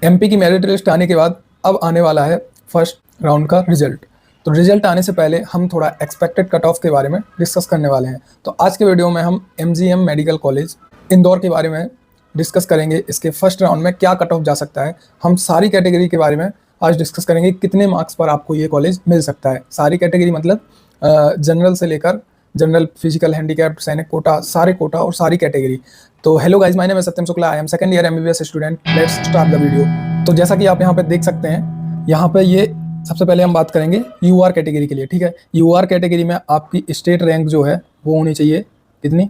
MP की merit list आने के बाद अब आने वाला है फर्स्ट राउंड का रिजल्ट। तो रिजल्ट आने से पहले हम थोड़ा एक्सपेक्टेड कट ऑफ के बारे में डिस्कस करने वाले हैं। तो आज के वीडियो में हम एमजीएम मेडिकल कॉलेज इंदौर के बारे में डिस्कस करेंगे। इसके फर्स्ट राउंड में क्या कट ऑफ जा सकता है, हम सारी कैटेगरी के बारे में आज डिस्कस करेंगे। कितने मार्क्स पर आपको ये कॉलेज मिल सकता है, सारी कैटेगरी मतलब जनरल से लेकर जनरल, फिजिकल हैंडीकैप्ड, सैनिक कोटा, सारे कोटा और सारी कैटेगरी। तो हेलो गाइस, माय नेम है Satyam Shukla, I am second year MBBS student. Let's start the video. तो जैसा कि आप यहाँ पे देख सकते हैं, यहाँ पे ये सबसे पहले हम बात करेंगे यूआर कैटेगरी के लिए। ठीक है, यूआर कैटेगरी में आपकी स्टेट रैंक जो है वो होनी चाहिए कितनी,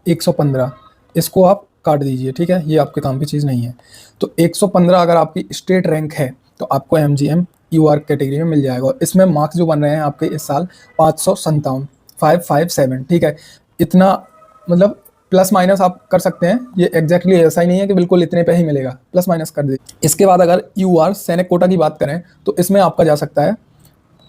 115। इसको आप काट दीजिए, ठीक है, ये आपके काम की चीज़ नहीं है। तो 115 अगर आपकी स्टेट रैंक है तो आपको एमजीएम यूआर कैटेगरी में मिल जाएगा। और इसमें मार्क्स जो बन रहे हैं आपके इस साल 557, ठीक है। इतना मतलब प्लस माइनस आप कर सकते हैं, ये एग्जैक्टली ऐसा ही नहीं है कि बिल्कुल इतने पे ही मिलेगा, प्लस माइनस कर दीजिए। इसके बाद अगर यूआर सैनिक कोटा की बात करें तो इसमें आपका जा सकता है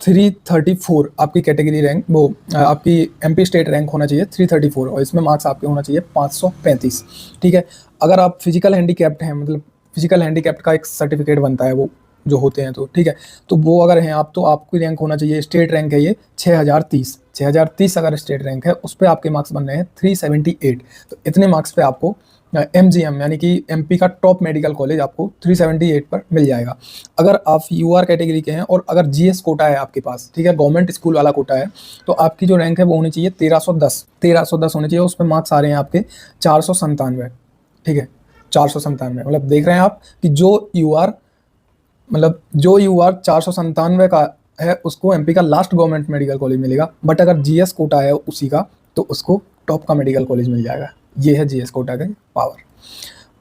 334 आपकी कैटेगरी रैंक, वो आपकी एमपी स्टेट रैंक होना चाहिए 334, और इसमें मार्क्स आपके होना चाहिए 535, ठीक है। अगर आप फिजिकल हैंडीकैप्ड हैं, मतलब फिजिकल हैंडीकैप्ड का एक सर्टिफिकेट बनता है वो जो होते हैं, तो ठीक है, तो वो अगर हैं आप तो आपकी रैंक होना चाहिए, स्टेट रैंक है ये 6030 अगर स्टेट रैंक है, उस पर आपके मार्क्स बन रहे हैं 378। तो इतने मार्क्स पे आपको एमजीएम यानी कि एमपी का टॉप मेडिकल कॉलेज आपको 378 पर मिल जाएगा। अगर आप यूआर कैटेगरी के हैं और अगर जीएस कोटा है आपके पास, ठीक है, गवर्नमेंट स्कूल वाला कोटा है, तो आपकी जो रैंक है वो होनी चाहिए 1310 होनी चाहिए। उसमें मार्क्स आ रहे हैं आपके 497, ठीक है, 497। मतलब देख रहे हैं आप कि जो यूआर 497 का है उसको एमपी का लास्ट गवर्नमेंट मेडिकल कॉलेज मिलेगा, बट अगर जीएस कोटा है उसी का तो उसको टॉप का मेडिकल कॉलेज मिल जाएगा। ये है जीएस कोटा का पावर।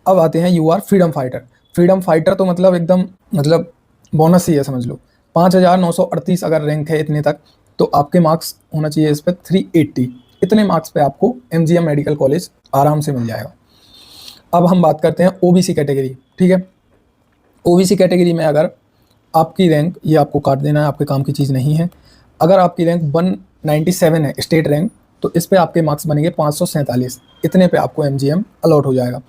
अब आते हैं your freedom fighter. Freedom fighter तो मतलब एकदम मतलब बोनस ही है, समझ लो। 5938 अगर रैंक है इतने तक, तो आपके मार्क्स होना चाहिए इस पर 380। इतने मार्क्स पे आपको एमजीएम मेडिकल कॉलेज आराम से मिल जाएगा। अब हम बात करते हैं ओबीसी कैटेगरी, ठीक है। ओबीसी कैटेगरी में अगर आपकी रैंक, ये आपको काट देना है, आपके काम की चीज़ नहीं है। अगर आपकी रैंक 197 है स्टेट रैंक, तो इस पे आपके मार्क्स बनेंगे 547। इतने पे आपको एमजीएम अलॉट हो जाएगा।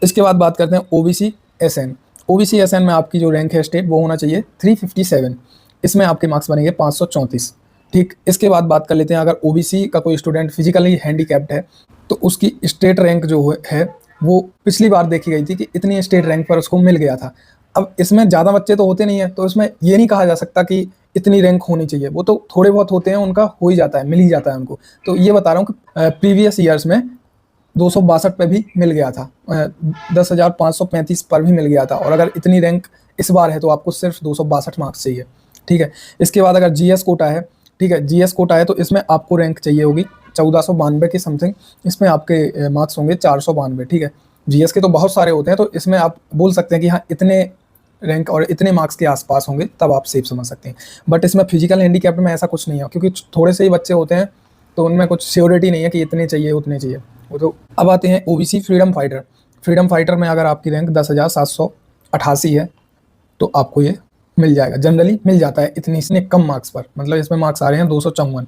इसके बाद बात करते हैं ओबीसी एसएन। ओबीसी एसएन में आपकी जो रैंक है स्टेट वो होना चाहिए 357। इसमें आपके मार्क्स बनेंगे 534, ठीक। इसके बाद बात कर लेते हैं अगर ओबीसी का कोई स्टूडेंट फिजिकली हैंडीकैप्ड है तो उसकी स्टेट रैंक जो है वो पिछली बार देखी गई थी कि इतनी स्टेट रैंक पर उसको मिल गया था। अब इसमें ज़्यादा बच्चे तो होते नहीं है, तो इसमें ये नहीं कहा जा सकता कि इतनी रैंक होनी चाहिए, वो तो थोड़े बहुत होते हैं, उनका हो ही जाता है, मिल ही जाता है उनको। तो ये बता रहा हूँ कि प्रीवियस ईयर्स में 262 पे भी मिल गया था, 10,535 पर भी मिल गया था, और अगर इतनी रैंक इस बार है तो आपको सिर्फ 262 मार्क्स चाहिए, ठीक है। इसके बाद अगर जीएस कोटा है, ठीक है, जीएस कोटा है तो इसमें आपको रैंक चाहिए होगी 1492 के समथिंग, इसमें आपके मार्क्स होंगे 492, ठीक है। जीएस के तो बहुत सारे होते हैं, तो इसमें आप बोल सकते हैं कि हाँ इतने रैंक और इतने मार्क्स के आसपास होंगे, तब आप सेफ समझ सकते हैं। बट इसमें फिजिकल हैंडीकैप्ड में ऐसा कुछ नहीं है, क्योंकि थोड़े से ही बच्चे होते हैं, तो उनमें कुछ श्योरिटी नहीं है कि इतने चाहिए उतने चाहिए वो। तो अब आते हैं OBC freedom fighter. Freedom fighter में अगर आपकी रैंक 10,788 है तो आपको ये मिल जाएगा, जनरली मिल जाता है इतने कम मार्क्स पर। मतलब इसमें मार्क्स आ रहे हैं 254,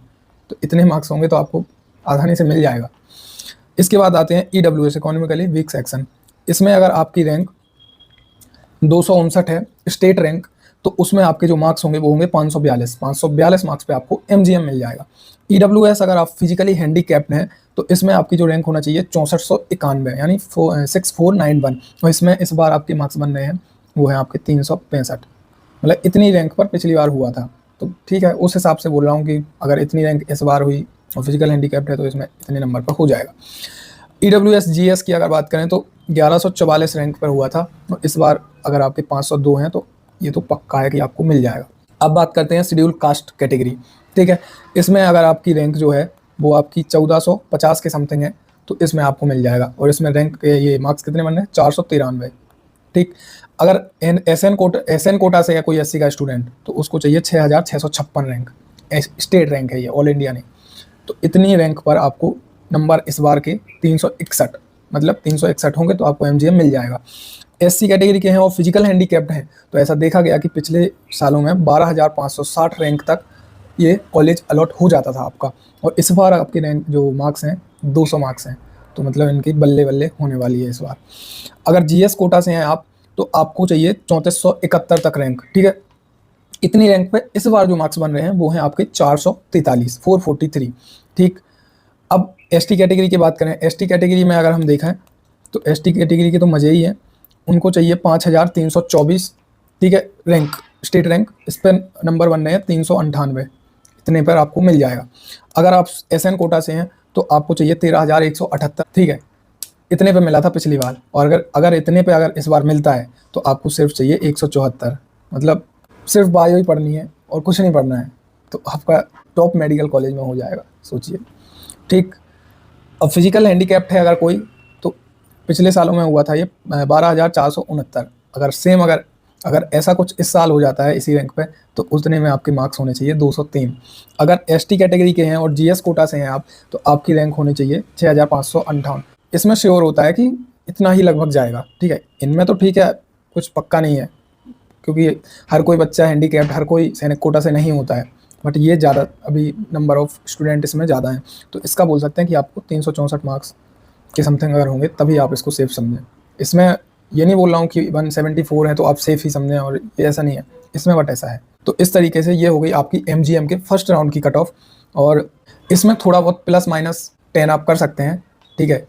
तो इतने मार्क्स होंगे तो आपको आसानी से मिल जाएगा। इसके बाद आते हैं ईडब्ल्यूएस, इकोनॉमिकली वीक सेक्शन। इसमें अगर आपकी रैंक 259 है स्टेट रैंक, तो उसमें आपके जो मार्क्स होंगे वो होंगे 542 मार्क्स पे आपको एमजीएम मिल जाएगा। ईडब्ल्यूएस अगर आप फिजिकली हैंडीकैप्ड हैं तो इसमें आपकी जो रैंक होना चाहिए 6491 यानी 6491, और इसमें इस बार आपके मार्क्स बन रहे हैं वो है आपके 365। मतलब इतनी रैंक पर पिछली बार हुआ था, तो ठीक है, उस हिसाब से बोल रहा हूँ कि अगर इतनी रैंक इस बार हुई और फिजिकल हैंडीकैप्ड है तो इसमें इतने नंबर पर हो जाएगा। ईडब्ल्यूएस जीएस की अगर बात करें तो 1144 रैंक पर हुआ था, और इस बार अगर आपके 502 हैं तो ये तो पक्का है कि आपको मिल जाएगा। अब बात करते हैं शेड्यूल कास्ट कैटेगरी, ठीक है। इसमें अगर आपकी रैंक जो है वो आपकी 1450 के समथिंग है, तो इसमें आपको मिल जाएगा, और इसमें रैंक ये मार्क्स कितने बन रहे हैं 493, ठीक। अगर एसएन कोटा से है कोई एससी का स्टूडेंट तो उसको चाहिए 6656 रैंक, स्टेट रैंक है ये, ऑल इंडिया नहीं। तो इतनी रैंक पर आपको नंबर इस बार के 361, मतलब 361 होंगे तो आपको एमजीएम मिल जाएगा। एससी कैटेगरी के हैं और फिजिकल हैंडीकैप्ड हैं, तो ऐसा देखा गया कि पिछले सालों में 12,560 रैंक तक ये कॉलेज अलॉट हो जाता था आपका, और इस बार आपके रैंक जो मार्क्स हैं 200 मार्क्स हैं, तो मतलब इनकी बल्ले बल्ले होने वाली है इस बार। अगर जीएस कोटा से हैं आप तो आपको चाहिए 3471 तक रैंक, ठीक है। इतनी रैंक पे इस बार जो मार्क्स बन रहे हैं वो हैं आपके 443, 443, ठीक। अब एसटी कैटेगरी की बात करें, एसटी कैटेगरी में अगर हम देखें तो एसटी कैटेगरी के तो मज़े ही है। उनको चाहिए 5324, ठीक है, रैंक, स्टेट रैंक। इस पर नंबर बन रहे हैं 398, इतने पर आपको मिल जाएगा। अगर आप एसएन कोटा से हैं तो आपको चाहिए 13178, ठीक है, इतने पे मिला था पिछली बार। और अगर इतने पे अगर इस बार मिलता है तो आपको सिर्फ चाहिए 174, मतलब सिर्फ बायो ही पढ़नी है और कुछ नहीं पढ़ना है, तो आपका टॉप मेडिकल कॉलेज में हो जाएगा, सोचिए, ठीक। अब फिजिकल हैंडीकैप्ड है अगर कोई, तो पिछले सालों में हुआ था ये 12,469। अगर सेम अगर ऐसा कुछ इस साल हो जाता है इसी रैंक पे, तो उतने में आपके मार्क्स होने चाहिए 203। अगर एसटी कैटेगरी के हैं और जीएस कोटा से हैं आप, तो आपकी रैंक होनी चाहिए 6558। इसमें श्योर होता है कि इतना ही लगभग जाएगा, ठीक है। इनमें तो ठीक है, कुछ पक्का नहीं है, क्योंकि हर कोई बच्चा हैंडीकैप्ड, हर कोई सैनिक कोटा से नहीं होता है, बट ये ज़्यादा अभी नंबर ऑफ स्टूडेंट इसमें ज़्यादा हैं, तो इसका बोल सकते हैं कि आपको 364 मार्क्स के समथिंग अगर होंगे तभी आप इसको सेफ समझें। इसमें ये नहीं बोल रहा हूँ कि 174 है तो आप सेफ ही समझें, और ये ऐसा नहीं है इसमें, बट ऐसा है। तो इस तरीके से ये हो गई आपकी एमजीएम के फर्स्ट राउंड की कट ऑफ, और इसमें थोड़ा बहुत प्लस माइनस 10 आप कर सकते हैं, ठीक है।